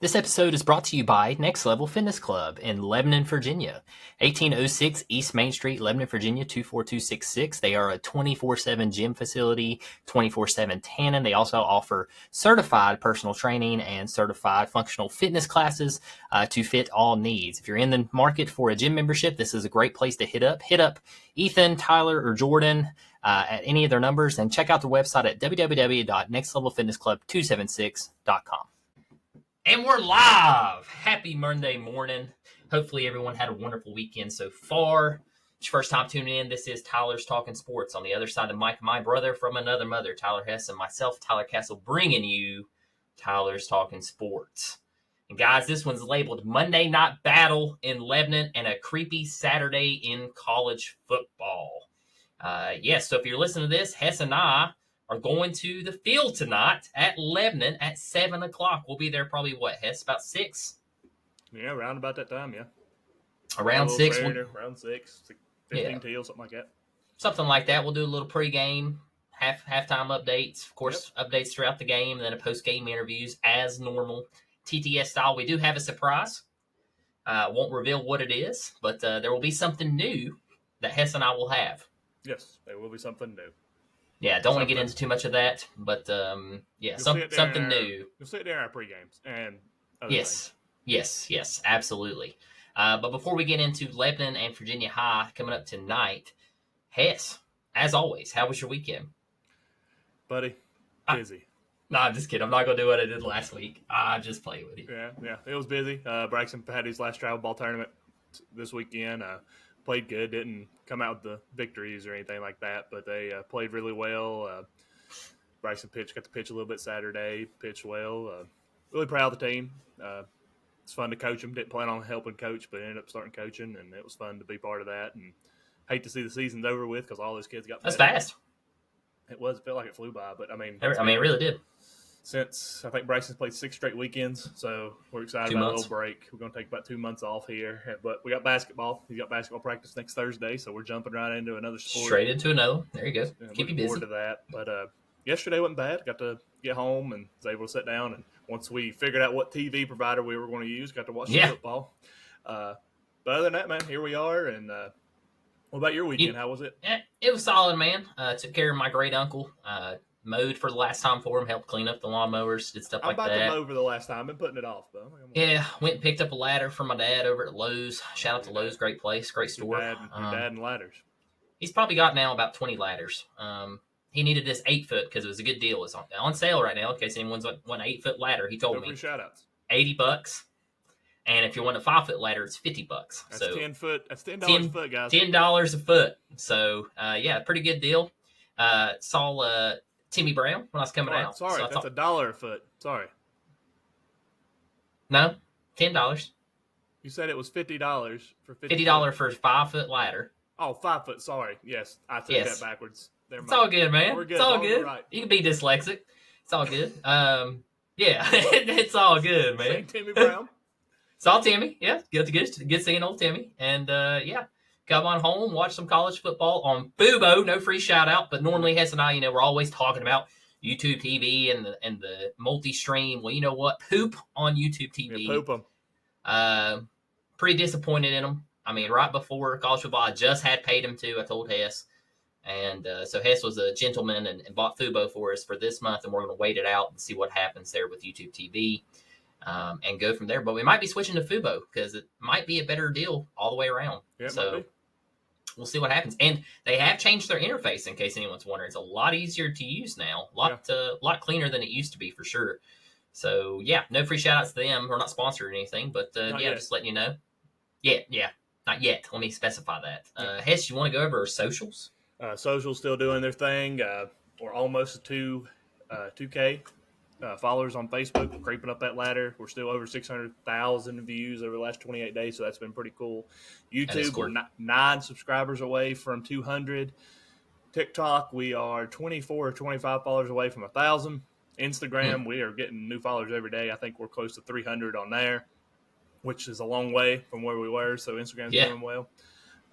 This episode is brought to you by Next Level Fitness Club in Lebanon, Virginia. 1806 East Main Street, Lebanon, Virginia, 24266. They are a 24/7 gym facility, 24/7 tanning. They also offer certified personal training and certified functional fitness classes to fit all needs. If you're in the market for a gym membership, this is a great place to hit up. Hit up Ethan, Tyler, or Jordan at any of their numbers and check out their website at www.nextlevelfitnessclub276.com. And we're live. Happy Monday morning. Hopefully everyone had a wonderful weekend so far. It's your first time tuning in. This is Tyler's Talking Sports. On the other side of the mic, my brother from another mother, Tyler Hess, and myself, Tyler Castle, bringing you Tyler's Talking Sports. And guys, this one's labeled Monday Night Battle in Lebanon and a creepy Saturday in college football. Yes, so if you're listening to this, Hess and I are going to the field tonight at Lebanon at 7 o'clock. We'll be there probably, what, Hess, about 6? Yeah, around about that time, yeah. Around 6. Around 6, 15 till, something like that. Something like that. We'll do a little pregame, halftime updates, of course, updates throughout the game, and then a post-game interviews as normal, TTS style. We do have a surprise. Won't reveal what it is, but there will be something new that Hess and I will have. Yes, there will be something new. Yeah, don't want to get into too much of that, but something new. You'll see it there in our pre-games and yes, absolutely. But before we get into Lebanon and Virginia High coming up tonight, Hess, as always, how was your weekend? Buddy, busy. No, I'm just kidding. I'm not going to do what I did last week. I just play with you. Yeah, it was busy. Braxton had his last travel ball tournament this weekend. Played good, didn't come out with the victories or anything like that, but they played really well. Bryson got to pitch a little bit Saturday, pitched well. Really proud of the team. It's fun to coach them. Didn't plan on helping coach, but ended up starting coaching, and it was fun to be part of that. And hate to see the season's over with because all those kids got That's fast. It felt like it flew by, but it really did. Since I think Bryson's played 6 straight weekends, so we're excited about a little break. We're going to take about 2 months off here, but we got basketball. He's got basketball practice next Thursday, so we're jumping right into another sport. Straight into another. There you go. Keep you busy. Forward to that. But yesterday wasn't bad. Got to get home and was able to sit down. And once we figured out what TV provider we were going to use, got to watch some football. But other than that, man, here we are. And what about your weekend? How was it? It was solid, man. Took care of my great uncle. Mowed for the last time for him, helped clean up the lawnmowers, did stuff like that. I'm about to mow for the last time. I've been putting it off, though. Yeah, went and picked up a ladder from my dad over at Lowe's. Shout out to Lowe's, great place, great store. Your dad and ladders. He's probably got now about 20 ladders. He needed this 8-foot because it was a good deal. It's on sale right now in case anyone's want an 8-foot ladder. He told me shout-outs. $80. And if you want a 5-foot ladder, it's $50. That's so 10 foot. That's $10 a foot, guys. $10 a foot. So pretty good deal. Saw Timmy Brown when I was coming out. Sorry, that's $1 a foot. Sorry. No, $10. You said it was $50 for $50 for a 5-foot ladder. Oh, 5 foot. Sorry. Yes, I took that backwards. It's all good, man. We're good. It's all good. Right. You can be dyslexic. It's all good. It's all good, man. Saint Timmy Brown. Saw Timmy. Yeah, good seeing old Timmy. And come on home, watch some college football on Fubo. No free shout out, but normally Hess and I, we're always talking about YouTube TV and the multi-stream. Well, you know what? Poop on YouTube TV. Yeah, poop them. Pretty disappointed in them. I mean, right before college football, I just had paid him to. I told Hess. And so Hess was a gentleman and bought Fubo for us for this month, and we're going to wait it out and see what happens there with YouTube TV and go from there. But we might be switching to Fubo because it might be a better deal all the way around. Yeah, so we'll see what happens. And they have changed their interface in case anyone's wondering. It's a lot easier to use now, a lot cleaner than it used to be for sure. So, no free shout outs to them. We're not sponsored or anything, but just letting you know. Yeah, not yet. Let me specify that. Hess, you want to go over our socials? Social's still doing their thing. We're almost to 2K followers on Facebook. We're creeping up that ladder. We're still over 600,000 views over the last 28 days, so that's been pretty cool. YouTube, cool. We're 9 subscribers away from 200. TikTok, we are 24 or 25 followers away from 1,000. Instagram, we are getting new followers every day. I think we're close to 300 on there, which is a long way from where we were, so Instagram's doing well.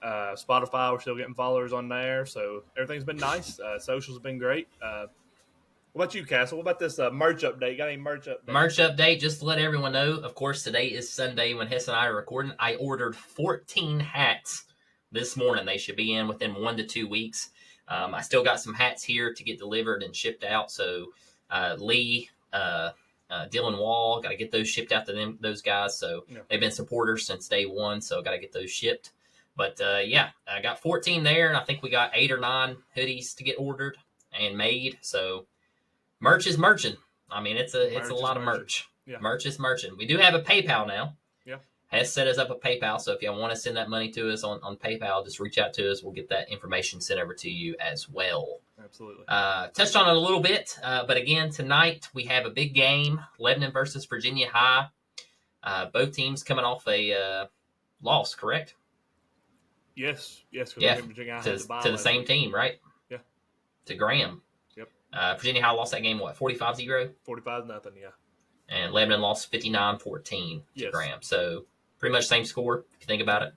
Spotify, we're still getting followers on there, so everything's been nice. Socials have been great. What about you, Castle? What about this merch update? Got any merch update? Merch update, just to let everyone know, of course, today is Sunday when Hess and I are recording. I ordered 14 hats this morning. They should be in within 1 to 2 weeks. I still got some hats here to get delivered and shipped out. So Lee, Dylan Wall, got to get those shipped out to those guys. So they've been supporters since day one, so got to get those shipped. But I got 14 there, and I think we got 8 or 9 hoodies to get ordered and made. So merch is merching. I mean, it's a lot of merch. Yeah. Merch is merching. We do have a PayPal now. Yeah. Has set us up a PayPal, so if y'all want to send that money to us on PayPal, just reach out to us. We'll get that information sent over to you as well. Absolutely. Touched on it a little bit, but again, tonight we have a big game, Lebanon versus Virginia High. Both teams coming off a loss, correct? Yes. Yeah, Virginia High to the same team, right? Yeah. To Graham. Yep. Virginia High lost that game, 45-0? 45-0, yeah. And Lebanon lost 59-14 to Graham. So pretty much same score if you think about it.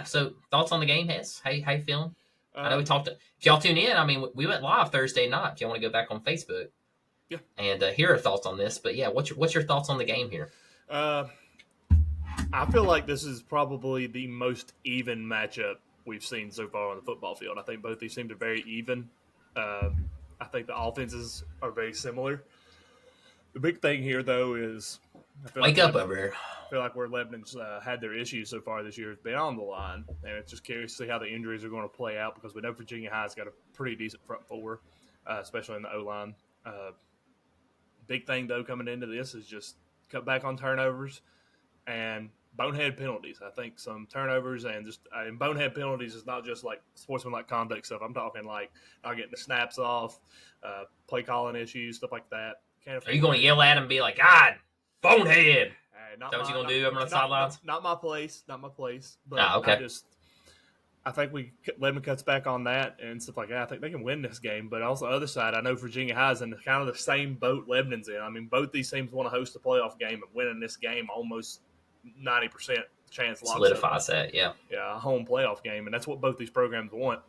So thoughts on the game, Hess? How you feeling? I know we talked. If y'all tune in, I mean, we went live Thursday night. If y'all want to go back on Facebook, and hear our thoughts on this. But yeah, what's your thoughts on the game here? I feel like this is probably the most even matchup we've seen so far on the football field. I think both these teams are very even. I think the offenses are very similar. The big thing here, though, is wake up over here. I feel like where Lebanon's had their issues so far this year has been on the line, and it's just curious to see how the injuries are going to play out because we know Virginia High's got a pretty decent front four, especially in the O-line. Big thing, though, coming into this is just cut back on turnovers and bonehead penalties. I think some turnovers and just and bonehead penalties is not just like sportsmanlike conduct stuff. I'm talking like not getting the snaps off, play calling issues, stuff like that. Are you going to yell at him and be like, God, bonehead? Is that what you're going to do over on the sidelines? Not my place. But okay. I think Lebanon cuts back on that and stuff like that. I think they can win this game. But also, the other side, I know Virginia High's in kind of the same boat Lebanon's in. I mean, both these teams want to host a playoff game, and winning this game almost 90% chance solidifies that, yeah. Yeah, a home playoff game, and that's what both these programs want.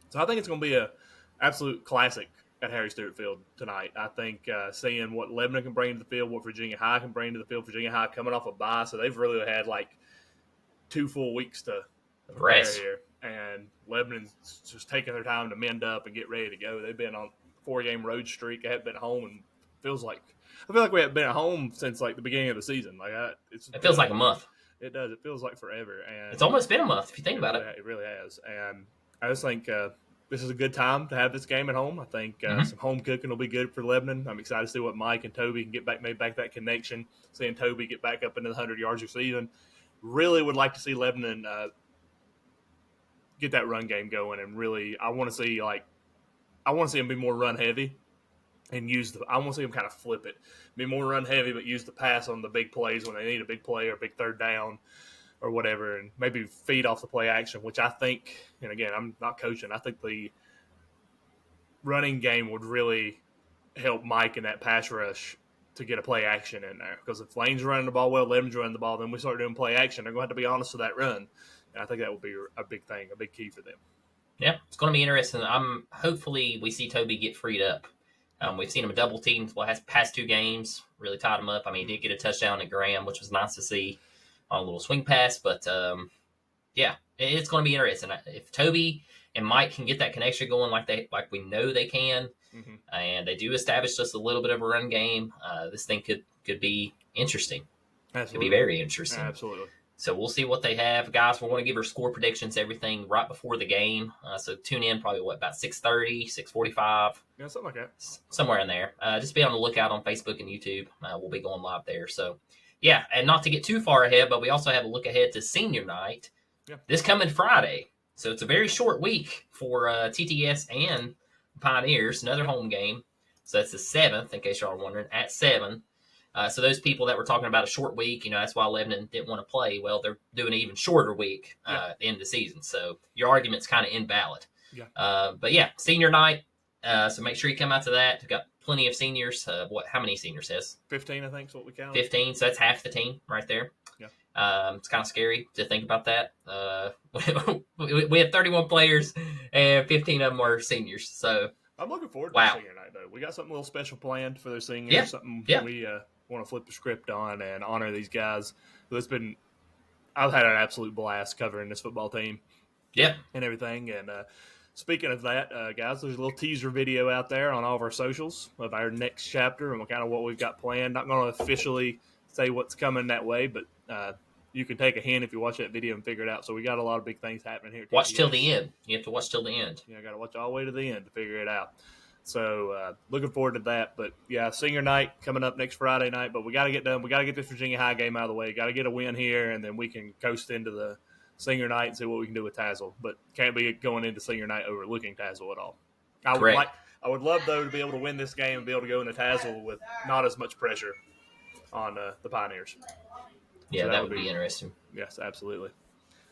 So I think it's going to be an absolute classic at Harry Stewart Field tonight. I think seeing what Lebanon can bring to the field, what Virginia High can bring to the field. Virginia High coming off a bye, so they've really had like 2 full weeks to prepare here. And Lebanon's just taking their time to mend up and get ready to go. They've been on a 4-game road streak. They haven't been home, and I feel like we haven't been at home since like the beginning of the season. It feels like a month. It does. It feels like forever. And it's almost been a month if you think about it. It really has. And I just think this is a good time to have this game at home. I think some home cooking will be good for Lebanon. I'm excited to see what Mike and Toby can make back that connection. Seeing Toby get back up into the 100 yards receiving. Really would like to see Lebanon get that run game going, and really, I want to see them be more run heavy, and I want to see them kind of flip it, be more run heavy, but use the pass on the big plays when they need a big play or a big third down or whatever, and maybe feed off the play action, which I think, and again, I'm not coaching, I think the running game would really help Mike in that pass rush to get a play action in there. Because if Lane's running the ball well, Lemon's running the ball, then we start doing play action. They're going to have to be honest with that run. And I think that will be a big thing, a big key for them. Yeah, it's going to be interesting. Hopefully we see Toby get freed up. We've seen him double teamed past 2 games, really tied him up. I mean, he did get a touchdown at Graham, which was nice to see on a little swing pass. But, it's going to be interesting. If Toby and Mike can get that connection going like we know they can, and they do establish just a little bit of a run game, this thing could be interesting. Absolutely. Could be very interesting. Absolutely. So we'll see what they have. Guys, we're going to give our score predictions, everything right before the game. So tune in probably, about 6:30, 6:45? Yeah, something like that. Somewhere in there. Just be on the lookout on Facebook and YouTube. We'll be going live there. So, yeah, and not to get too far ahead, but we also have a look ahead to senior night this coming Friday. So it's a very short week for TTS and Pioneers, another home game. So that's the 7th, in case y'all are wondering, at 7. So those people that were talking about a short week, that's why Lebanon didn't want to play. Well, they're doing an even shorter week at the end of the season. So your argument's kind of invalid. Yeah. But yeah, senior night. So make sure you come out to that. We've got plenty of seniors. How many seniors has? 15, I think is what we count. 15. So that's half the team right there. Yeah. It's kind of scary to think about that. We have 31 players and 15 of them are seniors. So I'm looking forward to Wow. senior night, though. We got something a little special planned for their seniors. Yeah. Something Yeah. we want to flip the script on and honor these guys. I've had an absolute blast covering this football team. Yeah. And everything. And speaking of that, guys, there's a little teaser video out there on all of our socials of our next chapter and kind of what we've got planned. Not going to officially say what's coming that way, but you can take a hint if you watch that video and figure it out. So we got a lot of big things happening here. Watch till the end. You have to watch till the end. Yeah, I got to watch all the way to the end to figure it out. So looking forward to that. But yeah, senior night coming up next Friday night. But we got to get done. We got to get this Virginia High game out of the way. Got to get a win here, and then we can coast into the senior night and see what we can do with Tazewell. But can't be going into senior night overlooking Tazewell at all. I would love, though, to be able to win this game and be able to go into Tazewell with not as much pressure on the Pioneers. Yeah, so that would be interesting. Yes, absolutely.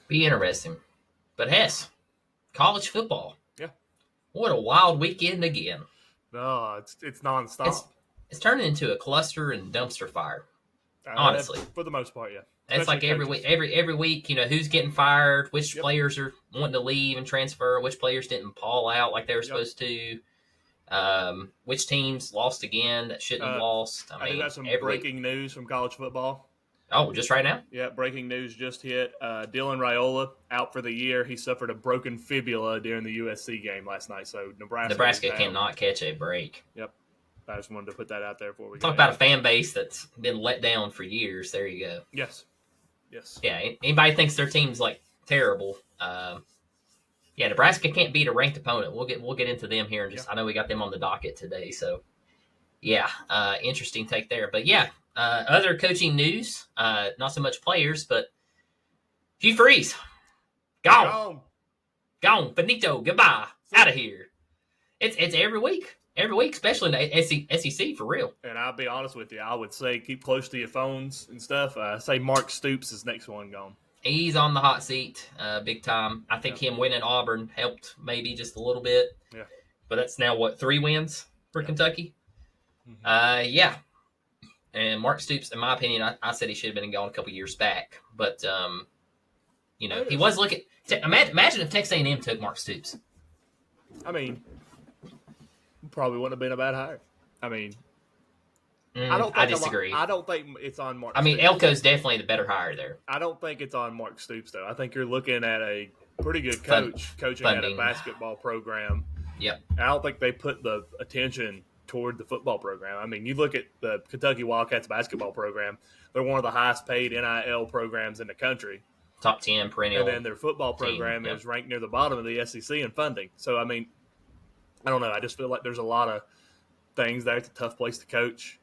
Be interesting. But Hess, college football. Yeah. What a wild weekend again. No, it's nonstop. It's turning into a cluster and dumpster fire. Honestly. For the most part, yeah. It's like every week, who's getting fired, which players are wanting to leave and transfer, which players didn't pall out like they were supposed to, which teams lost again that shouldn't have lost. I got some breaking news from college football. Oh, just right now? Yeah, breaking news just hit. Dylan Raiola out for the year. He suffered a broken fibula during the USC game last night. So Nebraska cannot catch a break. Yep. I just wanted to put that out there before we talk about a fan base that's been let down for years. There you go. Yes. Yeah. Anybody thinks their team's like terrible? Nebraska can't beat a ranked opponent. We'll get into them here in just. I know we got them on the docket today. So yeah, interesting take there. But yeah. Other coaching news, not so much players, but Hugh Freeze, gone, finito, goodbye, out of here. It's every week, especially in the SEC for real. And I'll be honest with you, I would say keep close to your phones and stuff. Say Mark Stoops is next one gone. He's on the hot seat, big time. I think him winning Auburn helped maybe just a little bit. Yeah, but that's now 3 wins for Kentucky. Mm-hmm. Yeah. And Mark Stoops, in my opinion, I said he should have been gone a couple years back. But, he was looking. Imagine if Texas A&M took Mark Stoops. I mean, probably wouldn't have been a bad hire. I mean, I disagree. I don't think it's on Mark. I mean, Stoops. Elko's definitely the better hire there. I don't think it's on Mark Stoops, though. I think you're looking at a pretty good coach coaching funding. At a basketball program. Yep. I don't think they put the attention toward the football program. I mean, you look at the Kentucky Wildcats basketball program, they're one of the highest paid NIL programs in the country. Top 10 perennial. And then their football program is ranked near the bottom of the SEC in funding. So, I mean, I don't know. I just feel like there's a lot of things there. It's a tough place to coach.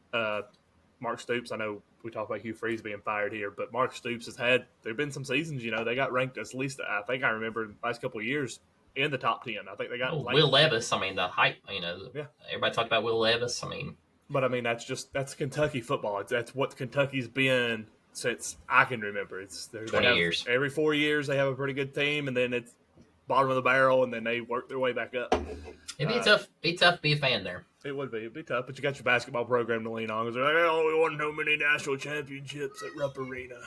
Mark Stoops, I know we talk about Hugh Freeze being fired here, but Mark Stoops there have been some seasons, they got ranked at least, I think I remember in the last couple of years, in the top 10. I think they got Will Levis. I mean, the hype. Everybody talked about Will Levis. I mean, but I mean that's Kentucky football. That's what Kentucky's been since I can remember. It's 20 years. Every 4 years they have a pretty good team, and then it's bottom of the barrel, and then they work their way back up. It'd be tough. Be tough to be a fan there. It would be. It'd be tough, but you got your basketball program to lean on. Because they're like, oh, we won so many national championships at Rupp Arena.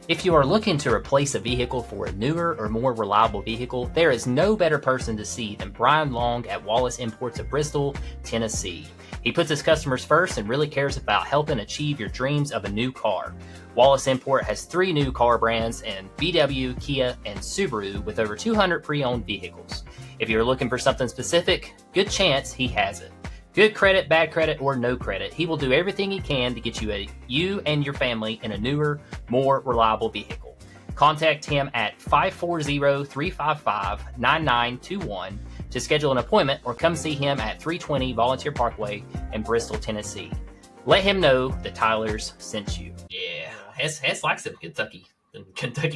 If you are looking to replace a vehicle for a newer or more reliable vehicle, there is no better person to see than Brian Long at Wallace Imports of Bristol, Tennessee. He puts his customers first and really cares about helping achieve your dreams of a new car. Wallace Import has 3 new car brands in VW, Kia, and Subaru with over 200 pre-owned vehicles. If you're looking for something specific, good chance he has it. Good credit, bad credit, or no credit, he will do everything he can to get you and your family in a newer, more reliable vehicle. Contact him at 540-355-9921 to schedule an appointment or come see him at 320 Volunteer Parkway in Bristol, Tennessee. Let him know that Tyler's sent you. Yeah, Hess likes them Kentucky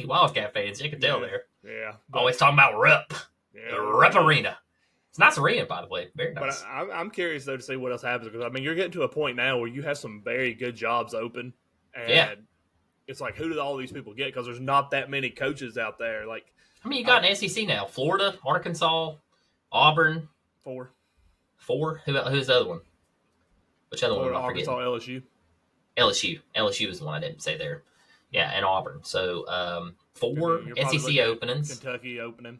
Wildcat fans. You can tell there. Yeah. Always talking about Rupp. Yeah, the Rupp Arena. It's a nice arena, by the way. Very nice. But I'm curious, though, to see what else happens. Because, I mean, you're getting to a point now where you have some very good jobs open. And it's like, who do all these people get? Because there's not that many coaches out there. Like, I mean, you got an SEC now. Florida, Arkansas, Auburn. 4. Who's the other one? Which other Florida, one am I forgetting? Arkansas, LSU. LSU is the one I didn't say there. Yeah, and Auburn. So 4 SEC openings. Kentucky opening.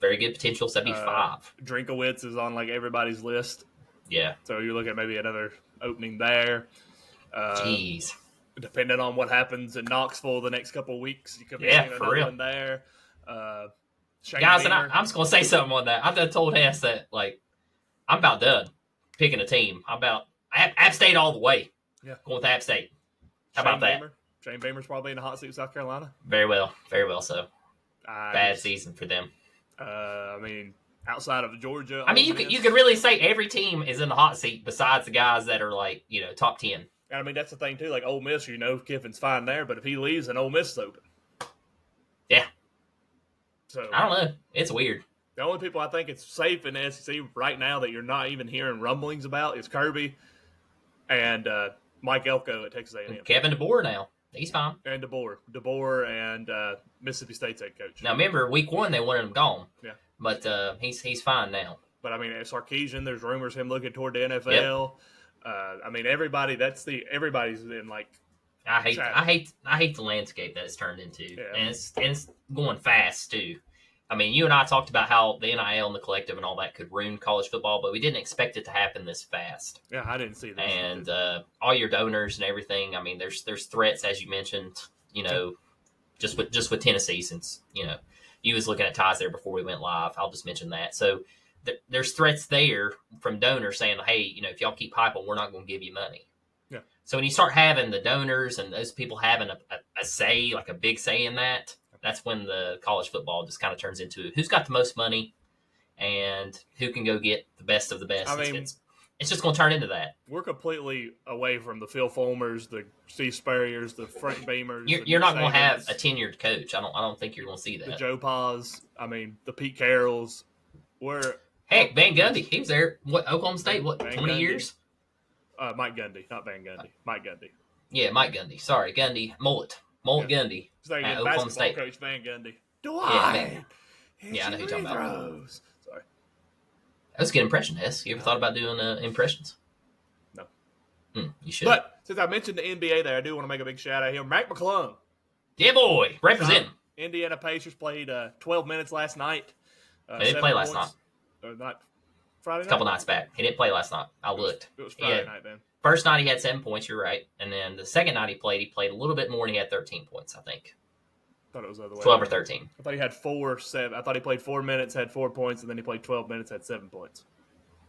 Very good potential, 75. Drinkowitz is on like everybody's list. Yeah. So you're looking at maybe another opening there. Jeez. Depending on what happens in Knoxville the next couple of weeks, you could be Yeah, seeing for another real. one there. Shane Guys, Beamer. and I'm just going to say something on that. I told Hess that, like, I'm about done picking a team. App State all the way. Yeah. Going with App State. How about that? Shane Beamer's probably in the hot seat with South Carolina. Very well so. Bad season for them. I mean, outside of Georgia. I mean, you could really say every team is in the hot seat besides the guys that are like, top 10. And I mean, that's the thing too. Like Ole Miss, Kiffin's fine there, but if he leaves, then Ole Miss is open. Yeah. So I don't know. It's weird. The only people I think it's safe in the SEC right now that you're not even hearing rumblings about is Kirby and Mike Elko at Texas A&M. Kevin DeBoer now. He's fine. And DeBoer and Mississippi State's head coach. Now remember, week 1 they wanted him gone. Yeah. But he's fine now. But I mean, at Sarkisian, there's rumors him looking toward the NFL. Yep. I mean, everybody's in like. I hate the landscape that it's turned into, and it's going fast too. I mean, you and I talked about how the NIL and the collective and all that could ruin college football, but we didn't expect it to happen this fast. Yeah, I didn't see that. And all your donors and everything. I mean, there's threats, as you mentioned. Just with Tennessee, since you was looking at ties there before we went live. I'll just mention that. So there's threats there from donors saying, hey, if y'all keep piping, we're not going to give you money. Yeah. So when you start having the donors and those people having a say, like a big say in that, that's when the college football just kind of turns into who's got the most money and who can go get the best of the best. I mean, it's just going to turn into that. We're completely away from the Phil Fulmers, the Steve Spurriers, the Frank Beamers. You're not going to have a tenured coach. I don't think you're going to see that. The Joe Pa's. I mean, the Pete Carrolls. Heck, Van Gundy. He was there. What, Oklahoma State? What, 20 Gundy. Years? Mike Gundy, not Van Gundy. Mike Gundy. Yeah, Mike Gundy. Sorry, Gundy. Mullet Gundy. It's like at Oklahoma State. Coach Van Gundy. Yeah, I know who you're talking about. Sorry. That was a good impression, Hess. You ever thought about doing impressions? No. You should. But since I mentioned the NBA there, I do want to make a big shout out here. Mac McClung. Yeah, boy. Representing. Indiana Pacers played 12 minutes last night. They didn't play last night. Not Friday night? A couple nights back. He didn't play last night. I looked. It was Friday night then. First night he had 7 points, you're right. And then the second night he played a little bit more and he had 13 points, I think. I thought it was the other way. 12 or 13. I thought he had 7. I thought he played 4 minutes, had 4 points, and then he played 12 minutes, had 7 points.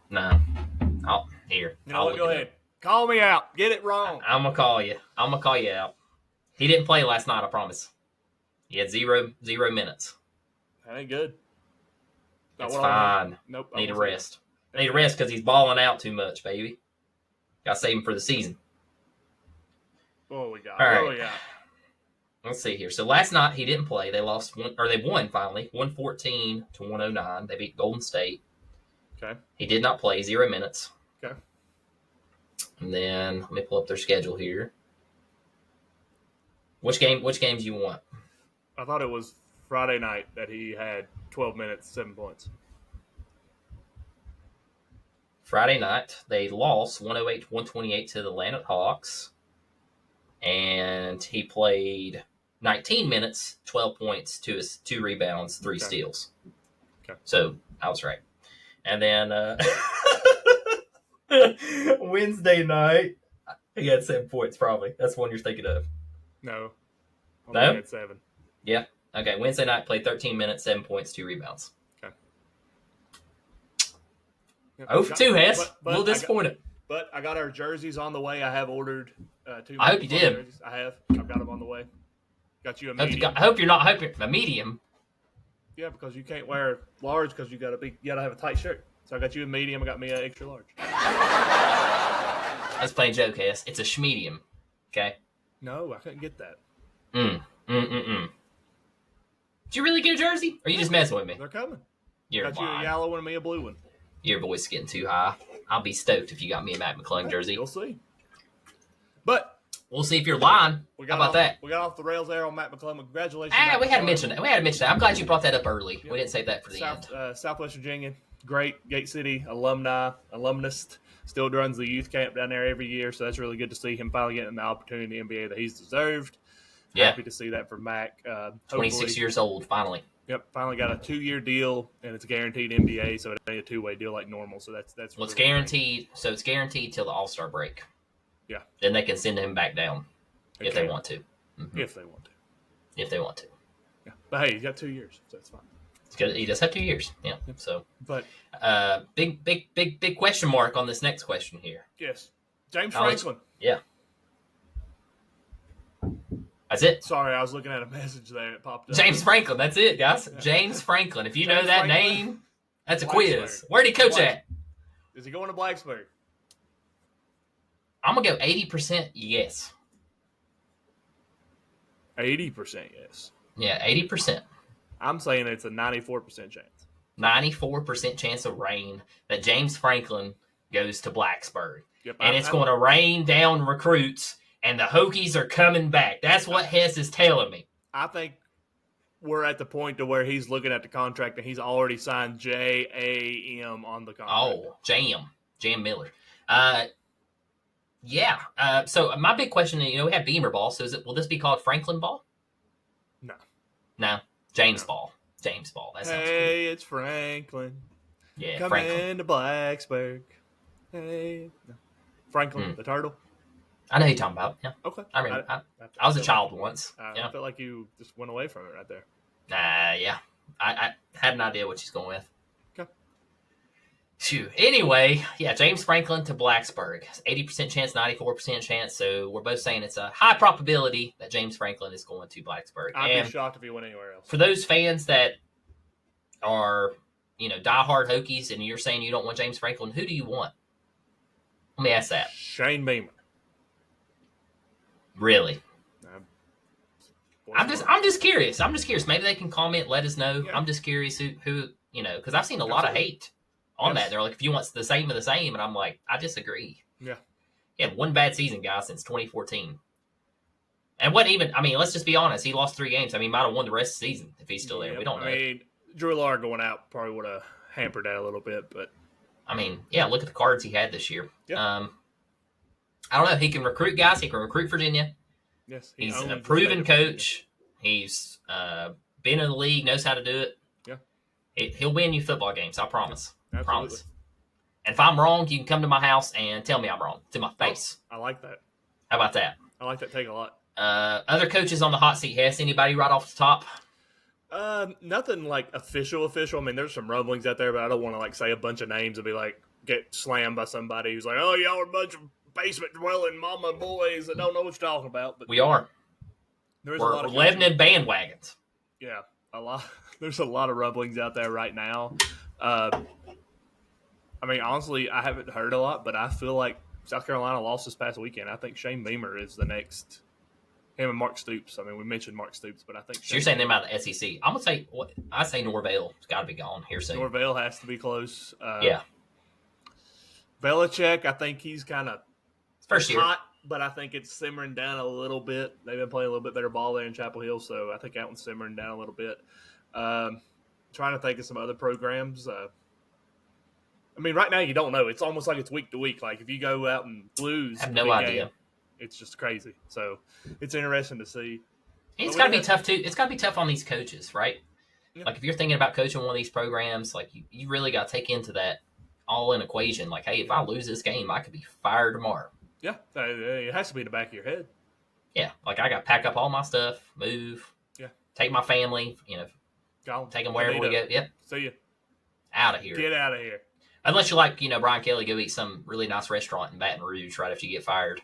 No. Here. You know what? Go ahead. Call me out. Get it wrong. I'm going to call you. I'm going to call you out. He didn't play last night, I promise. He had zero minutes. That ain't good. That's fine. Nope. Need a rest. Need a rest because he's balling out too much, baby. Got to save him for the season. What we got? All right. What we got? Let's see here. So last night he didn't play. They won finally, 114 to 109. They beat Golden State. Okay. He did not play, 0 minutes. Okay. And then let me pull up their schedule here. Which games you want? I thought it was Friday night that he had 12 minutes, 7 points. Friday night, they lost 108-128 to the Atlanta Hawks. And he played 19 minutes, 12 points, 2 rebounds, 3 steals. Okay. So I was right. And then Wednesday night, he had 7 points probably. That's the one you're thinking of. No. No? He had 7. Yeah. Okay. Wednesday night, played 13 minutes, 7 points, 2 rebounds. Okay. 0 for 2, Hess. A little disappointed. But I got our jerseys on the way. I have ordered 2. I hope you did. Jerseys. I have. I've got them on the way. Got you a medium. I hope you're a medium. Yeah, because you can't wear large because you gotta have a tight shirt. So I got you a medium. I got me an extra large. That's plain joke, Hess. It's a schmedium. Okay. No, I couldn't get that. Did you really get a jersey? Or are you just messing with me? They're coming. You're got you a yellow one and me a blue one. Your voice getting too high. I'll be stoked if you got me a Matt McClung jersey. You'll see. But we'll see if you're lying. How about that? We got off the rails there on Matt McClung. Congratulations. We had to mention that. I'm glad you brought that up early. Yep. We didn't save that for the end. Southwest Virginia, great Gate City alumnus. Still runs the youth camp down there every year, so that's really good to see him finally getting the opportunity in the NBA that he's deserved. Yeah. Happy to see that for Mac. 26 years old, finally. Yep, finally got a 2-year deal, and it's guaranteed NBA, so it ain't a two-way deal like normal. So that's Well, really it's guaranteed. So it's guaranteed till the All-Star break. Yeah. Then they can send him back down if they can. want to. Mm-hmm. If they want to. If they want to. Yeah, but hey, he's got 2 years, so it's fine. It's good. He does have 2 years. Yeah. So, but big question mark on this next question here. Yes, James Franklin. Yeah. That's it. Sorry, I was looking at a message there. It popped up. James Franklin. That's it, guys. Yeah. James Franklin. If you James know that Franklin. name, that's a Blacksburg. quiz. Where'd he coach at? Is he going to Blacksburg? I'm gonna go 80% yes. 80% yes. Yeah, 80%. I'm saying it's a 94% chance. 94% chance of rain that James Franklin goes to Blacksburg. Yep, And it's going to rain down recruits, and the Hokies are coming back. That's what Hess is telling me. I think we're at the point to where he's looking at the contract and he's already signed JAM on the contract. Oh, Jam Miller. Yeah. So my big question, we have Beamer ball. So will this be called Franklin ball? No. James ball. James ball. That sounds hey, it's Franklin. Yeah, Come Franklin. into Blacksburg. Hey. No. Franklin, the turtle. I know who you're talking about. Yeah. Okay. I mean, I was a child once. I felt like you just went away from it right there. Yeah. I had an idea what she's going with. Okay. Phew. Anyway, yeah, James Franklin to Blacksburg. 80% chance, 94% chance. So we're both saying it's a high probability that James Franklin is going to Blacksburg. I'd be shocked if he went anywhere else. For those fans that are, diehard Hokies and you're saying you don't want James Franklin, who do you want? Let me ask that. Shane Beamer. Really? I'm just curious. Maybe they can comment, let us know. Yeah. I'm just curious who because I've seen a lot of hate on that. They're like, if you want the same of the same, and I'm like, I disagree. Yeah. He had one bad season, guys, since 2014. And what even? I mean, let's just be honest. He lost 3 games. I mean, he might have won the rest of the season if he's still there. We don't know. I mean, Drew Lar going out probably would have hampered that a little bit, but I mean, yeah, look at the cards he had this year. Yeah. I don't know. He can recruit guys. He can recruit Virginia. Yes, He's a proven coach. He's been in the league, knows how to do it. Yeah. He'll win you football games. I promise. Yeah, absolutely. Promise. And if I'm wrong, you can come to my house and tell me I'm wrong to my face. I like that. How about that? I like that take a lot. Other coaches on the hot seat, Hess, anybody right off the top? Nothing like official. I mean, there's some rumblings out there, but I don't want to say a bunch of names and be get slammed by somebody who's like, oh, y'all are a bunch of basement dwelling mama boys that don't know what you're talking about. But we are. We're living in bandwagons. Yeah, a lot. There's a lot of rumblings out there right now. I mean, honestly, I haven't heard a lot, but I feel like South Carolina lost this past weekend. I think Shane Beamer is the next. Him and Mark Stoops. I mean, we mentioned Mark Stoops, but I think so you're saying them out of the SEC. I'm gonna say I say Norvale's got to be gone here soon. Norvale has to be close. Yeah. Belichick, I think he's kind of first year hot, but I think it's simmering down a little bit. They've been playing a little bit better ball there in Chapel Hill, so I think that one's simmering down a little bit. Trying to think of some other programs. I mean, right now you don't know. It's almost like it's week to week. Like if you go out and lose, I have no idea. Game, it's just crazy. So it's interesting to see. It's got to be tough too. It's got to be tough on these coaches, right? Yeah. Like if you're thinking about coaching one of these programs, like you really got to take into that all-in equation. Like, hey, if I lose this game, I could be fired tomorrow. Yeah, it has to be in the back of your head. Yeah, like I got to pack up all my stuff, move. Yeah, take my family. Take them wherever we go. Yep. See you. Out of here. Get out of here. Unless you Brian Kelly, go eat some really nice restaurant in Baton Rouge right after you get fired.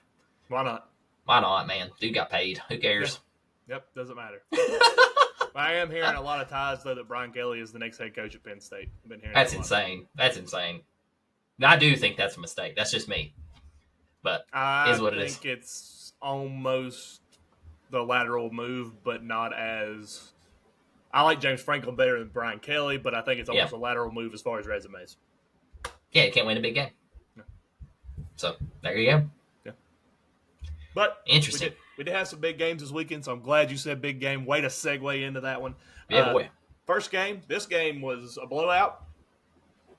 Why not? Why not, man? Dude got paid. Who cares? Yeah. Yep, doesn't matter. I am hearing a lot of ties, though, that Brian Kelly is the next head coach at Penn State. I've been hearing that's insane. That's insane. I do think that's a mistake. That's just me. But it is what it is. I think it's almost the lateral move, but not as... I like James Franklin better than Brian Kelly, but I think it's almost a lateral move as far as resumes. Yeah, you can't win a big game. No. So, there you go. Yeah. But interesting. We did have some big games this weekend, so I'm glad you said big game. Way to segue into that one. Yeah, boy. First game, this game was a blowout,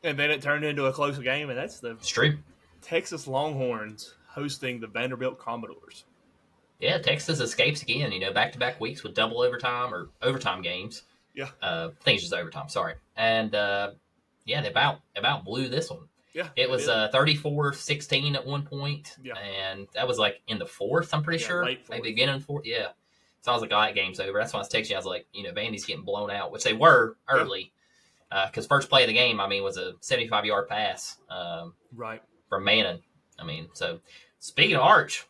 and then it turned into a close game, and that's the Texas Longhorns hosting the Vanderbilt Commodores. Yeah, Texas escapes again, back-to-back weeks with double overtime or overtime games. Yeah. I think it's just overtime. Sorry. And they about blew this one. Yeah. It they was did. 34-16 at one point, Yeah. and that was like in the fourth. I'm pretty sure, late fourth. maybe beginning of the fourth. Yeah. So I was like, "Oh, that game's over." That's when I was texting you. I was like, Vandy's getting blown out, which they were early, because first play of the game, was a 75-yard pass Right. from Manning. So speaking of Arch,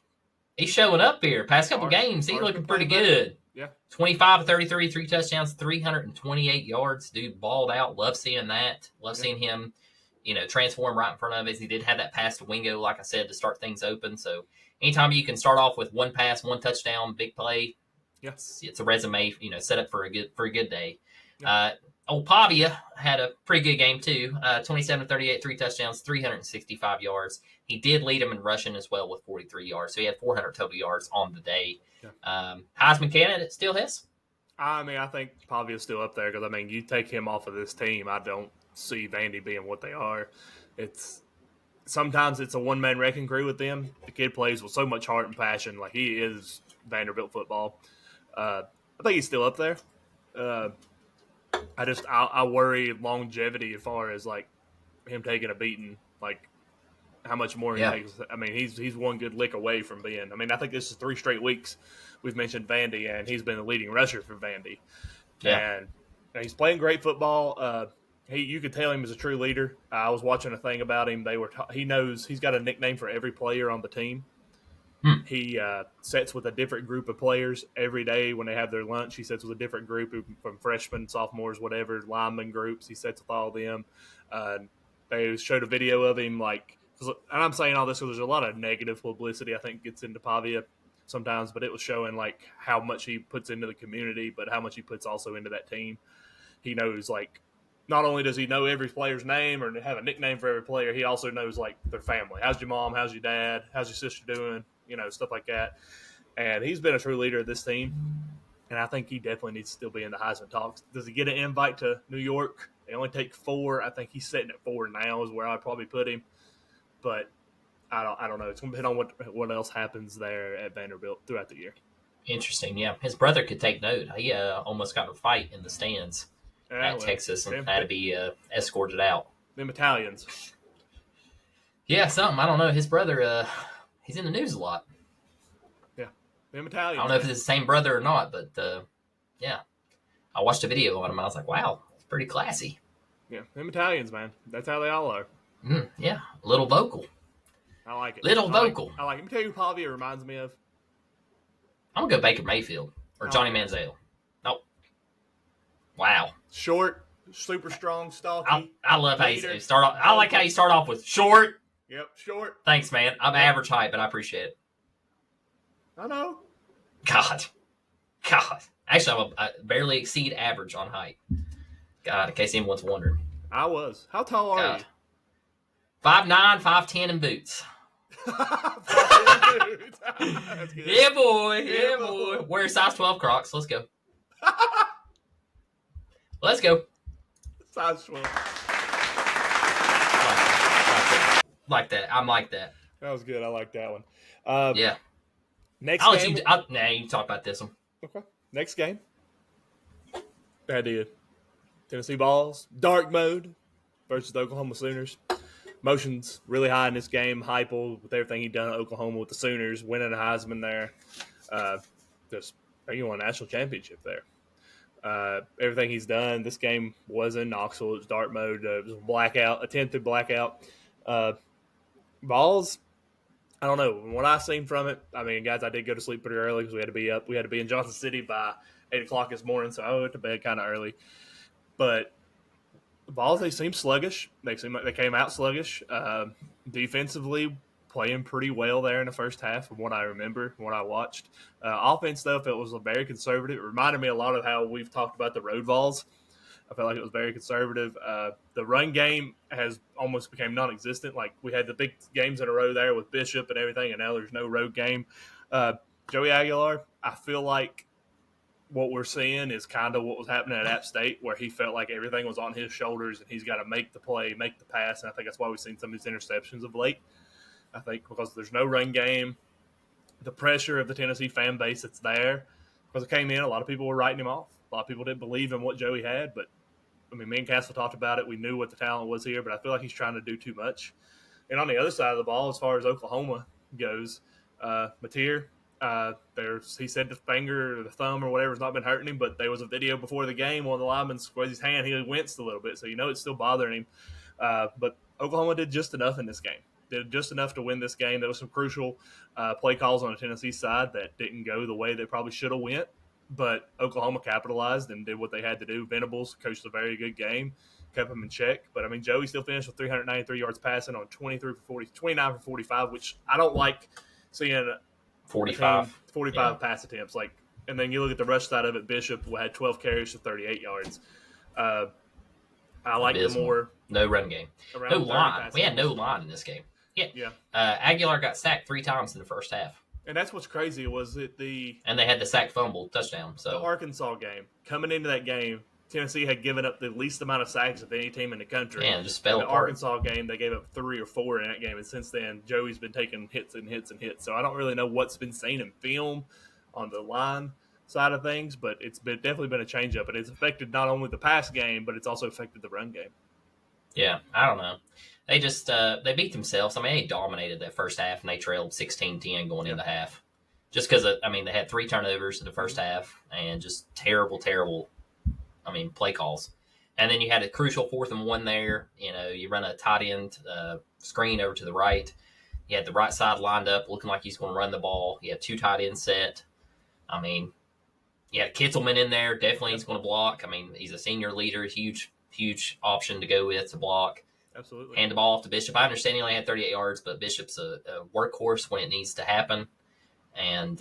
he's showing up here. Past couple games, he's looking pretty good. Yeah. 25-33, 3 touchdowns, 328 yards. Dude balled out. Love seeing that. Love seeing him, transform right in front of us. He did have that pass to Wingo, like I said, to start things open. So anytime you can start off with one pass, one touchdown, big play, it's a resume, set up for a good day. Yeah. Old Pavia had a pretty good game too. 27-38, 3 touchdowns, 365 yards. He did lead him in rushing as well with 43 yards. So he had 400 total yards on the day. Yeah. Heisman candidate still his? I think Pavia's still up there because, you take him off of this team, I don't see Vandy being what they are. Sometimes it's a one-man wrecking crew with them. The kid plays with so much heart and passion. Like, he is Vanderbilt football. I think he's still up there. I worry longevity as far as, like, him taking a beating, like, how much more he takes. He's one good lick away from being. I think this is 3 straight weeks we've mentioned Vandy, and he's been the leading rusher for Vandy. Yeah. And he's playing great football. You could tell him is a true leader. I was watching a thing about him. He knows he's got a nickname for every player on the team. He sits with a different group of players every day when they have their lunch. He sits with a different group from freshmen, sophomores, whatever, lineman groups. He sits with all of them. They showed a video of him, like, and I'm saying all this because there's a lot of negative publicity I think gets into Pavia sometimes, but it was showing, like, how much he puts into the community, but how much he puts also into that team. He knows, like, not only does he know every player's name or have a nickname for every player, he also knows, like, their family. How's your mom? How's your dad? How's your sister doing? Stuff like that. And he's been a true leader of this team, and I think he definitely needs to still be in the Heisman talks. Does he get an invite to New York? They only take 4. I think he's sitting at 4 now is where I'd probably put him. But I don't know. It's going to depend on what else happens there at Vanderbilt throughout the year. Interesting, yeah. His brother could take note. He almost got a fight in the stands at Texas and had to be escorted out. Them Italians. Yeah, something. I don't know. His brother, he's in the news a lot. Yeah, them Italians. I don't know if it's the same brother or not, but yeah. I watched a video on him. I was like, wow, it's pretty classy. Yeah, them Italians, man. That's how they all are. Yeah, a little vocal. I like it. Vocal. I like it. Let me tell you who Pavia reminds me of. I'm going to go Baker Mayfield or Johnny Manziel. Nope. Wow. Short, super strong, stocky. I love how you start off. I like how you start off with short. Yep, short. Thanks, man. I'm average height, but I appreciate it. I know. God. Actually, I barely exceed average on height. God, in case anyone's wondering. I was. How tall are you? 5'9", 5'10" in boots. Yeah, boy. Wear size 12 Crocs. Let's go. Let's go. Size 12. Like that. I'm like that. That was good. I like that one. Yeah. Next I'll game. you can talk about this one. Okay. Next game. Bad deal. Tennessee Vols. Dark mode versus the Oklahoma Sooners. Emotions really high in this game. Heupel with everything he'd done at Oklahoma with the Sooners, winning a Heisman there. He won a national championship there. Everything he's done. This game was in Knoxville. It was dark mode. It was a blackout, attempted blackout. Vols, I don't know. What I've seen from it, guys, I did go to sleep pretty early because we had to be up. We had to be in Johnson City by 8 o'clock this morning, so I went to bed kind of early. But the Vols, they seem sluggish. They seem like they came out sluggish. Defensively, playing pretty well there in the first half from what I remember, from what I watched. Offense, though, it was very conservative. It reminded me a lot of how we've talked about the road Vols. I felt like it was very conservative. The run game has almost became non-existent. Like, we had the big games in a row there with Bishop and everything, and now there's no road game. Joey Aguilar, I feel like what we're seeing is kind of what was happening at App State, where he felt like everything was on his shoulders and he's got to make the play, make the pass. And I think that's why we've seen some of these interceptions of late. I think because there's no run game, the pressure of the Tennessee fan base that's there, because it came in, a lot of people were writing him off. A lot of people didn't believe in what Joey had, but I mean, me and Castle talked about it. We knew what the talent was here, but I feel like he's trying to do too much. And on the other side of the ball, as far as Oklahoma goes, Mateer, he said the finger or the thumb or whatever has not been hurting him, but there was a video before the game on the lineman squeezed his hand. He winced a little bit, so it's still bothering him. But Oklahoma did just enough in this game. Did just enough to win this game. There was some crucial play calls on the Tennessee side that didn't go the way they probably should have went, but Oklahoma capitalized and did what they had to do. Venables coached a very good game, kept them in check. But, I mean, Joey still finished with 393 yards passing on 29 for 45, which I don't like seeing 45 pass attempts. And then you look at the rush side of it, Bishop had 12 carries for 38 yards. I like the more no run game, no line. We had no line in this game. Yeah. Aguilar got sacked 3 times in the first half. And that's what's crazy and they had the sack fumble touchdown. So the Arkansas game, coming into that game, Tennessee had given up the least amount of sacks of any team in the country. Yeah, just fell apart. The Arkansas game, they gave up 3 or 4 in that game, and since then, Joey's been taking hits and hits and hits. So I don't really know what's been seen in film on the line side of things, but definitely been a change-up, and it's affected not only the pass game, but it's also affected the run game. Yeah, I don't know. They just they beat themselves. I mean, they dominated that first half, and they trailed 16-10 going into half. Just because, they had 3 turnovers in the first half and just terrible, play calls. And then you had a crucial 4th and 1 there. You run a tight end screen over to the right. You had the right side lined up, looking like he's going to run the ball. You had 2 tight ends set. You had Kitzelman in there. Definitely he's going to block. He's a senior leader, huge option to go with to block. Absolutely. Hand the ball off to Bishop. I understand he only had 38 yards, but Bishop's a workhorse when it needs to happen. And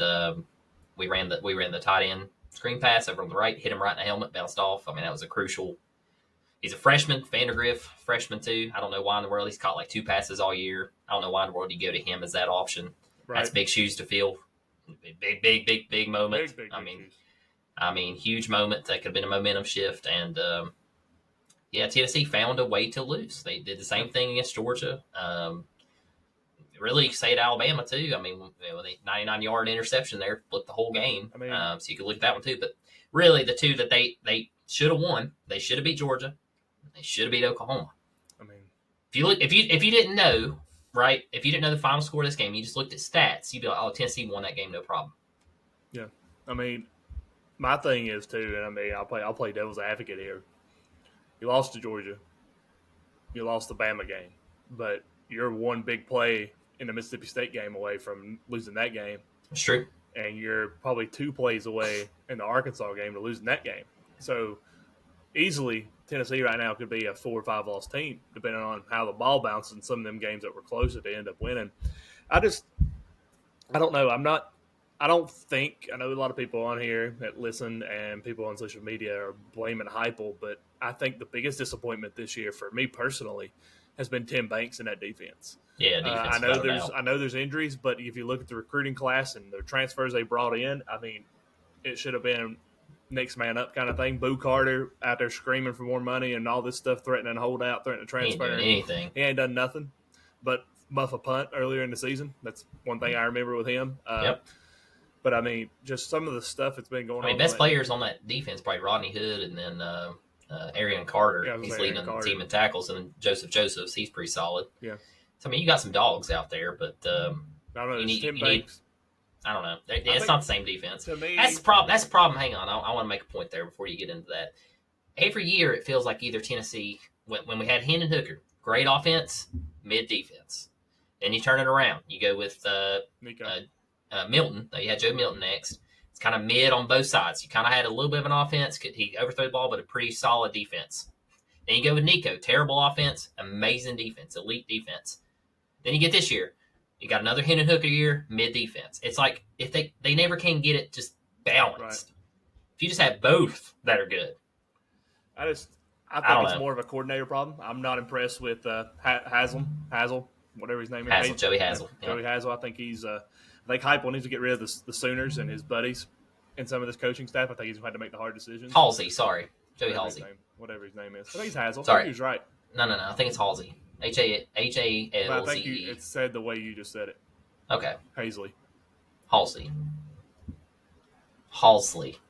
we ran the tight end screen pass over on the right, hit him right in the helmet, bounced off. That was a crucial. He's a freshman, Vandergriff, freshman too. I don't know why in the world he's caught 2 passes all year. I don't know why in the world you go to him as that option. Right. That's big shoes to fill. Big moment. Big huge moment. That could have been a momentum shift. And Tennessee found a way to lose. They did the same thing against Georgia. Really, say to Alabama too. The 99-yard interception there flipped the whole game. So you could look at that one too. But really, the two that they should have won, they should have beat Georgia. They should have beat Oklahoma. If you didn't know, right? If you didn't know the final score of this game, you just looked at stats, you'd be like, "Oh, Tennessee won that game, no problem." Yeah, my thing is too, and I'll play devil's advocate here. You lost to Georgia. You lost the Bama game, but you're one big play in the Mississippi State game away from losing that game. That's true. And you're probably 2 plays away in the Arkansas game to losing that game. So easily, Tennessee right now could be a 4 or 5 loss team, depending on how the ball bounces in some of them games that were closer to end up winning. I don't know. I know a lot of people on here that listen and people on social media are blaming Heupel, but I think the biggest disappointment this year for me personally has been Tim Banks in that defense. Yeah, defense I know there's injuries, but if you look at the recruiting class and the transfers they brought in, it should have been next man up kind of thing. Boo Carter out there screaming for more money and all this stuff, threatening to hold out, threatening to transfer. He ain't doing anything. He ain't done nothing but muff a punt earlier in the season. That's one thing I remember with him. Yep. But just some of the stuff that's been going on. Best players on that defense probably Rodney Hood and then Arian Carter. Yeah, he's leading the team in tackles, and then Josephs. He's pretty solid. Yeah. So you got some dogs out there, but I don't know. Tim Banks. I don't know. It's not the same defense. To me, that's the problem. Hang on, I want to make a point there before you get into that. Every year, it feels like either Tennessee, when we had Hendon Hooker, great offense, mid defense. Then you turn it around. You go with Milton. You had Joe Milton next. It's kind of mid on both sides. You kind of had a little bit of an offense. He overthrew the ball, but a pretty solid defense. Then you go with Nico. Terrible offense, amazing defense, elite defense. Then you get this year. You got another Hendon Hooker year, mid defense. It's like if they never can get it just balanced. Right. If you just have both that are good. I think it's more of a coordinator problem. I'm not impressed with Hazel, whatever his name is. Joey Hazel. Joey Hazel. I think Heupel needs to get rid of the Sooners and his buddies and some of this coaching staff. I think he's had to make the hard decisions. Halsey, sorry. Joey Halsey. Whatever his name is. I think he's Hazel. Sorry. I think he was right. No. I think it's Halsey. Halsey. I think it's said the way you just said it. Okay. Halsey. Halsey.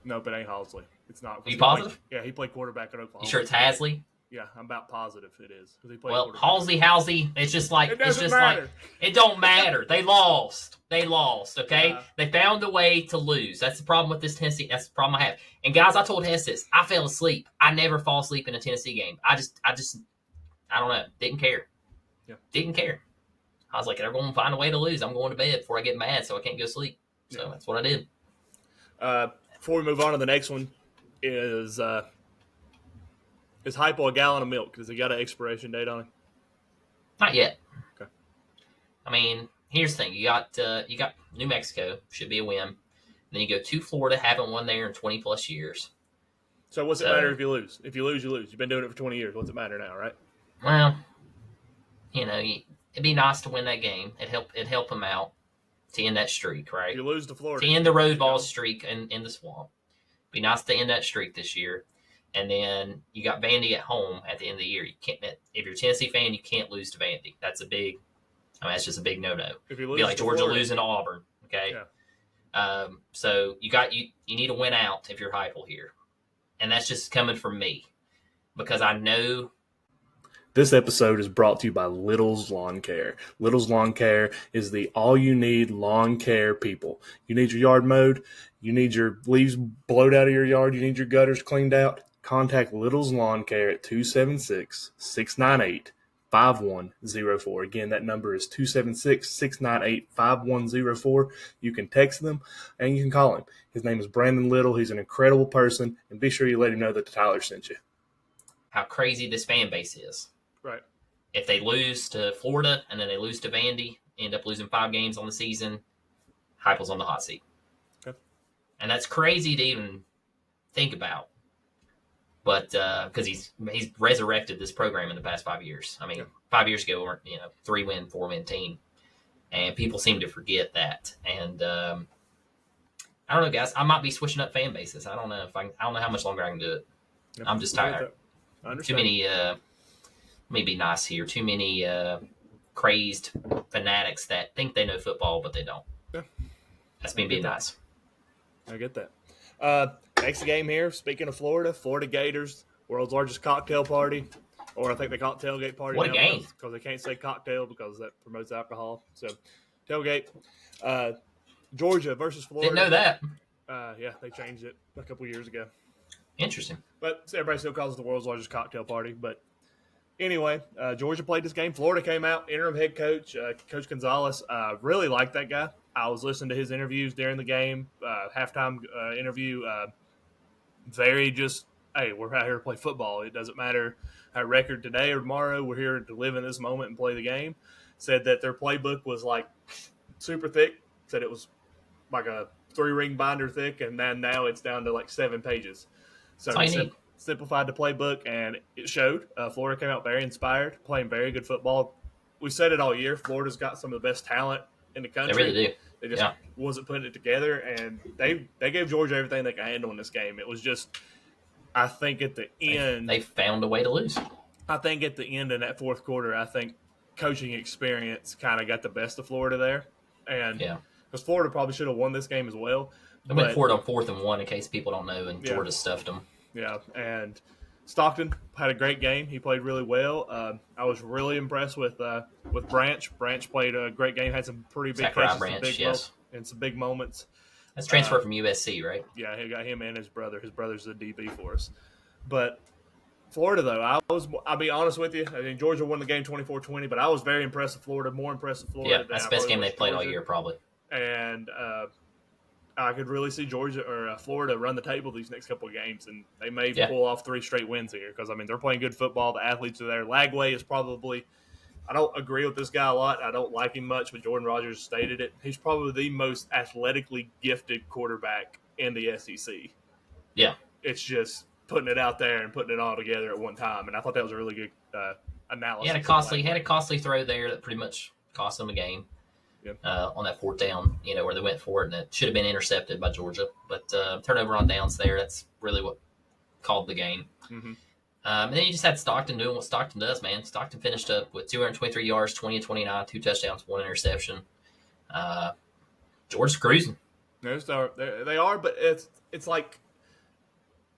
Nope, it ain't Halsey. It's not. Are you positive? He played quarterback at Oklahoma. You sure it's Hasley? Yeah, I'm about positive it is. Well, Halsey, it's just like it doesn't matter. It don't matter. They lost. Okay? Yeah. They found a way to lose. That's the problem with this Tennessee. That's the problem I have. And guys, I told Hess this. I fell asleep. I never fall asleep in a Tennessee game. I don't know. Didn't care. Yeah. Didn't care. I was like, they're going to find a way to lose. I'm going to bed before I get mad so I can't go to sleep. So that's what I did. Before we move on to the next one, is Hypo a gallon of milk? Has it got an expiration date on it? Not yet. Okay. I mean, here's the thing. You got New Mexico, should be a win. Then you go to Florida, haven't won there in 20 plus years. So what's it matter if you lose? If you lose, you lose. You've been doing it for 20 years. What's it matter now, right? Well, it'd be nice to win that game. It'd help them out to end that streak, right? If you lose to Florida. To end the Rose Bowl streak in the swamp. Be nice to end that streak this year. And then you got Vandy at home at the end of the year. You can't. If you're a Tennessee fan, you can't lose to Vandy. That's that's just a big no-no. If you lose, it'd be like to Georgia Florida, losing to Auburn. Okay. Yeah. So you need to win out if you're Heupel here, and that's just coming from me because I know. This episode is brought to you by Little's Lawn Care. Little's Lawn Care is the all-you-need lawn care people. You need your yard mowed. You need your leaves blowed out of your yard. You need your gutters cleaned out. Contact Little's Lawn Care at 276-698-5104. Again, that number is 276-698-5104. You can text them and you can call him. His name is Brandon Little. He's an incredible person. And be sure you let him know that Tyler sent you. How crazy this fan base is. Right. If they lose to Florida and then they lose to Vandy, end up losing 5 games on the season, Heupel's on the hot seat. Okay. And that's crazy to even think about. But because he's resurrected this program in the past 5 years. I mean, 5 years ago, we were 3-win, 4-win team, and people seem to forget that. And I don't know, guys. I might be switching up fan bases. I don't know I don't know how much longer I can do it. Yep. I'm just tired. I understand. Too many. Let me be nice here. Too many crazed fanatics that think they know football, but they don't. Yeah. That's me being nice. I get that. Next game here, speaking of Florida Gators, world's largest cocktail party, or I think they call it tailgate party. What a game. Because they can't say cocktail because that promotes alcohol. So, tailgate. Georgia versus Florida. Didn't know that. Yeah, they changed it a couple years ago. Interesting. But everybody still calls it the world's largest cocktail party. But anyway, Georgia played this game. Florida came out, interim head coach, Coach Gonzalez. Really liked that guy. I was listening to his interviews during the game, halftime interview. Very just, hey, we're out here to play football. It doesn't matter our record today or tomorrow. We're here to live in this moment and play the game. Said that their playbook was like super thick. Said it was like a 3-ring binder thick, and then now it's down to like 7 pages. So simplified the playbook, and it showed. Florida came out very inspired, playing very good football. We said it all year. Florida's got some of the best talent in the country. They really do. They just wasn't putting it together, and they gave Georgia everything they could handle in this game. It was just, I think at the end. They found a way to lose. I think at the end in that fourth quarter, I think coaching experience kind of got the best of Florida there. And because Florida probably should have won this game as well. They went for it on 4th and 1 in case people don't know, and Georgia stuffed them. Yeah, and Stockton had a great game. He played really well. I was really impressed with Branch. Branch played a great game. Had some pretty big catches, and some big moments. That's transferred from USC, right? Yeah, he got him and his brother. His brother's a DB for us. But Florida, though, I'll be honest with you. I mean, Georgia won the game 24-20, but I was very impressed with Florida. More impressed with Florida. Yeah, that's the best game they've played all year, probably. And I could really see Georgia or Florida run the table these next couple of games, and they may pull off 3 straight wins here because, I mean, they're playing good football. The athletes are there. Lagway is probably – I don't agree with this guy a lot. I don't like him much, but Jordan Rodgers stated it. He's probably the most athletically gifted quarterback in the SEC. Yeah. It's just putting it out there and putting it all together at one time, and I thought that was a really good analysis. He had a costly throw there that pretty much cost them a game. Yep. On that 4th down, where they went for it, and it should have been intercepted by Georgia. But turnover on downs there, that's really what called the game. Mm-hmm. And then you just had Stockton doing what Stockton does, man. Stockton finished up with 223 yards, 20 and 29, 2 touchdowns, 1 interception. Georgia's cruising. They are, but it's like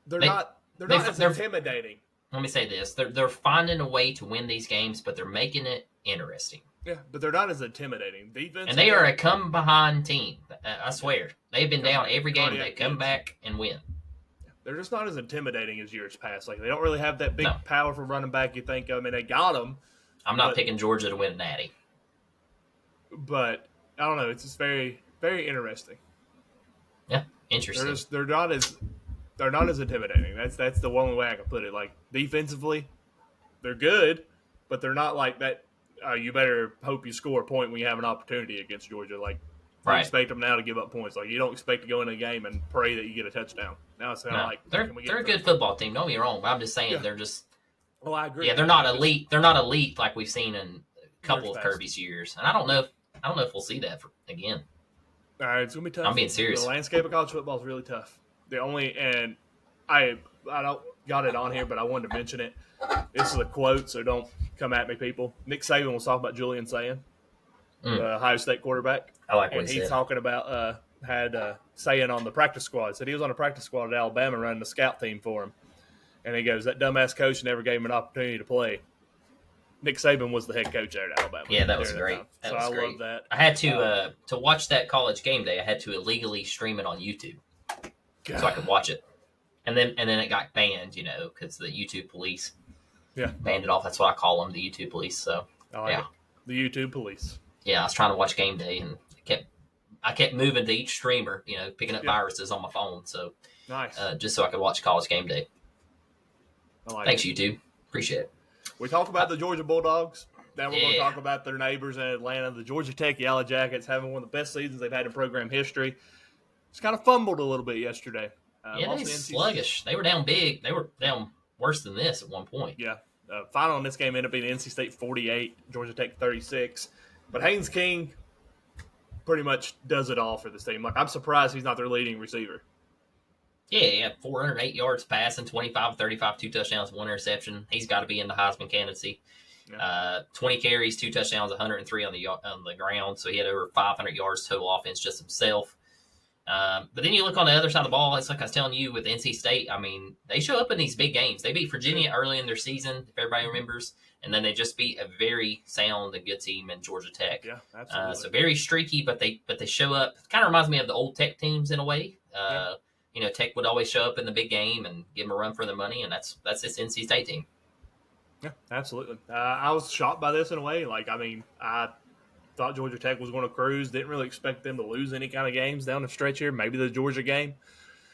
they're They- not they- as they're- intimidating. Let me say this: they're finding a way to win these games, but they're making it interesting. Yeah, but they're not as intimidating. Defense, And they are a come behind team. I swear, they've been down every game. They cardiac come kids. back and win. They're just not as intimidating as years past. Like they don't really have that big, No. powerful running back you think of. I mean, they got them, I'm not But- picking Georgia to win a natty. but I don't know. It's just very, very interesting. Interesting. They're not as intimidating. That's the only way I can put it. Like defensively, they're good, but they're not like that. You better hope you score a point when you have an opportunity against Georgia. Like you Right. expect them now to give up points. Like you don't expect to go in a game and pray that you get a touchdown. Now it's kind of No, like they're can we get a through? good football team. Don't get me wrong, but I'm just saying Yeah. they're just Oh, I agree. they're not elite. They're not elite like we've seen in a couple Years of past. Kirby's years, and I don't know if we'll see that again. All right, it's gonna be tough. I'm being serious. The landscape of college football is really tough. And I don't got it on here, but I wanted to mention it. This is a quote, so don't come at me, people. Nick Saban was talking about Julian Sayin, the Ohio State quarterback, I like what and he he's said. talking about had Sayin on the practice squad. Said he was on a practice squad at Alabama running the scout team for him, and he goes, "That dumbass coach never gave him an opportunity to play." Nick Saban was the head coach there at Alabama. Yeah, that was during great. time. That So was I great. love that. I had to watch that College Game Day. I had to illegally stream it on YouTube so I could watch it, and then it got banned, because the YouTube police banned it off. That's what I call them, the YouTube police. So I like yeah. it. The YouTube police. yeah, I was trying to watch Game Day and I kept moving to each streamer, picking up Yeah. viruses on my phone, so Nice. just so I could watch College Game Day. I like Thanks, it. YouTube. Appreciate it. We talk about the Georgia Bulldogs. Now we're going to Yeah. talk about their neighbors in Atlanta, the Georgia Tech Yellow Jackets, having one of the best seasons they've had in program history. It's kind of fumbled a little bit yesterday. Yeah, Lost they to NC sluggish. They were down big. They were down worse than this at one point. Yeah. Final in this game ended up being NC State 48, Georgia Tech 36. But Haynes King pretty much does it all for this team. Like, I'm surprised he's not their leading receiver. Yeah, he had 408 yards passing, 25 35, 2 touchdowns, 1 interception. He's got to be in the Heisman candidacy. 20 carries, 2 touchdowns, 103 on the ground. So he had over 500 yards total offense just himself. But then you look on the other side of the ball. It's like I was telling you with NC State. I mean, they show up in these big games. They beat Virginia early in their season, if everybody remembers, and then they just beat a very sound and good team in Georgia Tech. Yeah, absolutely. So very streaky, but they show up. Kind of reminds me of the old Tech teams in a way. Tech would always show up in the big game and give them a run for their money, and that's this NC State team. Yeah, absolutely. I was shocked by this in a way. Like, I mean, I thought Georgia Tech was going to cruise. Didn't really expect them to lose any kind of games down the stretch here. Maybe the Georgia game.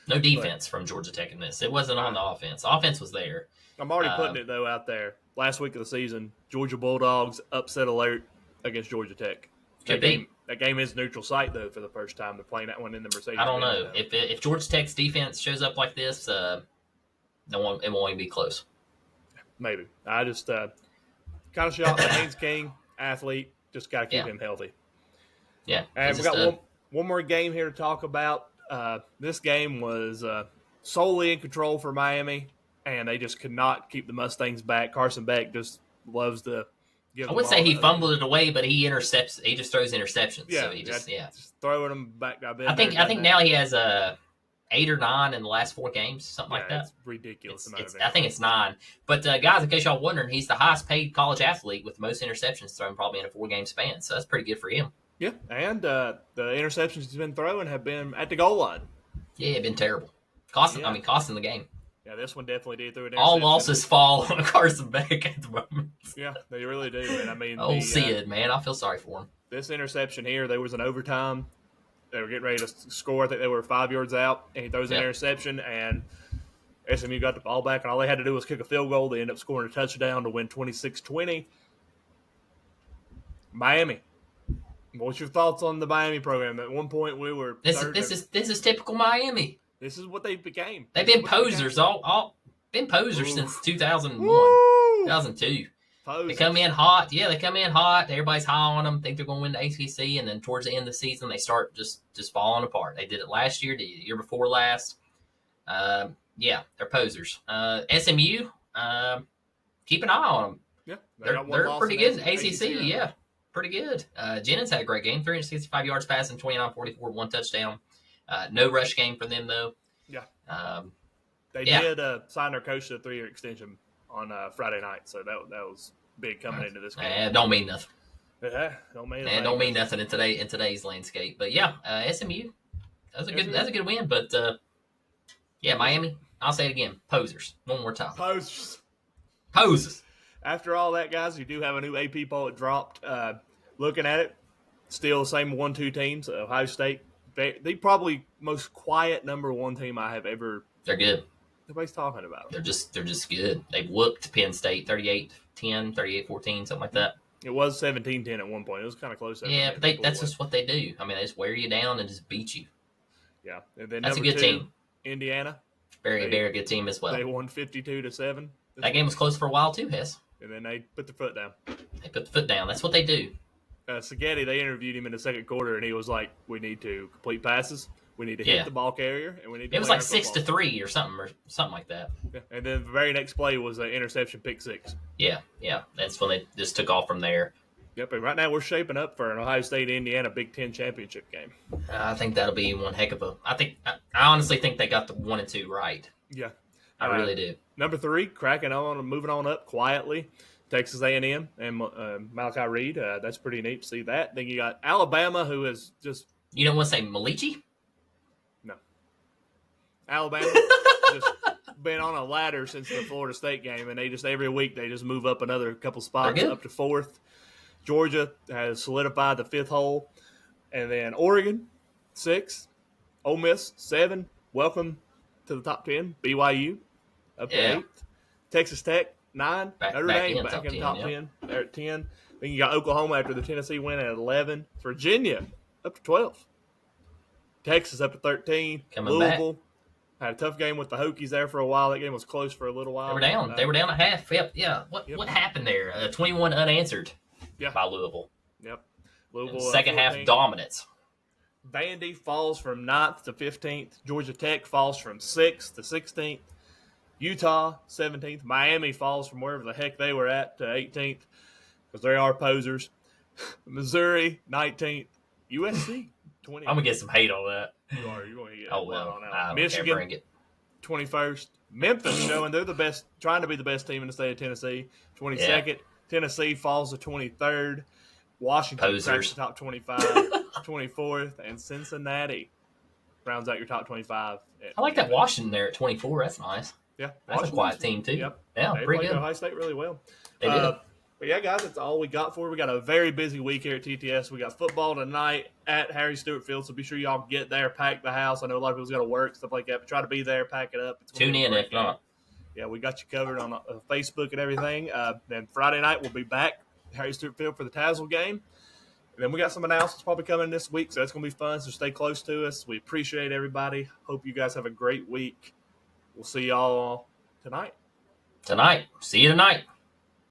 No defense from Georgia Tech in this. It wasn't on the offense. The offense was there. I'm already putting it, though, out there. Last week of the season, Georgia Bulldogs upset alert against Georgia Tech. Could be. That game is neutral site, though, for the first time. They're playing that one in the Mercedes. I don't know. If Georgia Tech's defense shows up like this, it won't even be close. Maybe. I just kind of shocked. Haynes King, athlete, just got to keep him healthy. Yeah. And we got one more game here to talk about. This game was solely in control for Miami, and they just could not keep the Mustangs back. Carson Beck just loves to give I them would say all he the- fumbled it away, but he intercepts. He just throws interceptions. Yeah, So he just throwing them back. I think now he has 8 or 9 in the last 4 games, something like that. It's ridiculous. I think it's 9. But guys, in case y'all wondering, he's the highest paid college athlete with the most interceptions thrown probably in a 4-game span. So that's pretty good for him. Yeah, and the interceptions he's been throwing have been at the goal line. Yeah, it's been terrible. Costing the game. Yeah, this one definitely did throw an All interception. losses fall on Carson Beck at the moment. Yeah, they really do. And I mean, Oh, Sid, man, I feel sorry for him. this interception here, there was an overtime. They were getting ready to score. I think they were 5 yards out, and he throws an interception, and SMU got the ball back, and all they had to do was kick a field goal. They ended up scoring a touchdown to win 26-20. Miami. What's your thoughts on the Miami program? At one point, we were This is typical Miami. This is what they became. They've been posers since 2001, Woo! 2002. Posers. They come in hot. Yeah, they come in hot. Everybody's high on them. Think they're going to win the ACC, and then towards the end of the season, they start just falling apart. They did it last year, the year before last. Yeah, they're posers. SMU, keep an eye on them. Yeah, They're pretty good in ACC. Yeah, pretty good. Jennings had a great game, 365 yards passing, 29-44, 1 touchdown. No rush game for them though. Yeah. They Yeah. did sign their coach to a 3-year extension on Friday night, so that was big coming into this game. It don't mean nothing. Don't mean It don't mean nothing in today's landscape. But yeah, SMU, that's a good win. But yeah, Miami, I'll say it again, posers. One more time, poses. After all that, guys, you do have a new AP poll that dropped. Looking at it, still the same 1-2 teams. Ohio State, they probably most quiet number one team I have ever. They're good. Nobody's talking about them. They're just good. They've whooped Penn State 38-10, 38-14, something like that. It was 17-10 at one point. It was kind of close. Yeah, but that's just what they do. I mean, they just wear you down and just beat you. Yeah, and then That's a number good 2, team. Indiana. Very good team as well. They won 52-7. That game was close for a while too, Hess. And then they put their foot down. They put the foot down. That's what they do. Spaghetti, they interviewed him in the second quarter, and he was like, "We need to complete passes. We need to hit the ball carrier, and we need to." It was like 6-3 or something like that. Yeah. And then the very next play was an interception, pick 6. Yeah. That's when they just took off from there. Yep. And right now we're shaping up for an Ohio State Indiana Big Ten championship game. I think that'll be one heck of a. I honestly think they got the 1 and 2 right. Yeah. I really do. Number 3, cracking on and moving on up quietly. Texas A&M and Malachi Reed. That's pretty neat to see that. Then you got Alabama, who is just. You don't want to say Malichi? No. Alabama just been on a ladder since the Florida State game, and they just every week they just move up another couple spots up to 4th. Georgia has solidified the 5th hole, and then Oregon 6th, Ole Miss 7. Welcome to the top 10. BYU up to 8th. Texas Tech 9. Notre Dame back in the top 10. They're at 10. Then you got Oklahoma after the Tennessee win at 11. Virginia up to 12. Texas up to 13. Louisville had a tough game with the Hokies there for a while. That game was close for a little while. They were down at half. Yep. Yeah. What happened there? 21 unanswered by Louisville. Yep. Louisville second half dominance. Vandy falls from 9th to 15th. Georgia Tech falls from 6th to 16th. Utah 17th. Miami falls from wherever the heck they were at to 18th because they are posers. Missouri 19th. USC 20th. I'm gonna get some hate on that. You're going to get on that. Michigan 21st. Memphis showing they're the best, trying to be the best team in the state of Tennessee. 22nd. Yeah. Tennessee falls to 23rd. Washington cracks the top 25. 24th. And Cincinnati rounds out your top 25. I like that Washington there at 24. That's nice. Yeah. That's a quiet team, too. Yep. Yeah, they pretty played good. Ohio State really well. They did. But yeah, guys, that's all we got for you. We got a very busy week here at TTS. We got football tonight at Harry Stewart Field, so be sure y'all get there, pack the house. I know a lot of people's got to work, stuff like that, but try to be there, pack it up. Tune in if not. Yeah, we got you covered on Facebook and everything. Then Friday night we'll be back at Harry Stewart Field for the Tazewell game. And then we got some announcements probably coming this week, so that's going to be fun, so stay close to us. We appreciate everybody. Hope you guys have a great week. We'll see y'all tonight. See you tonight.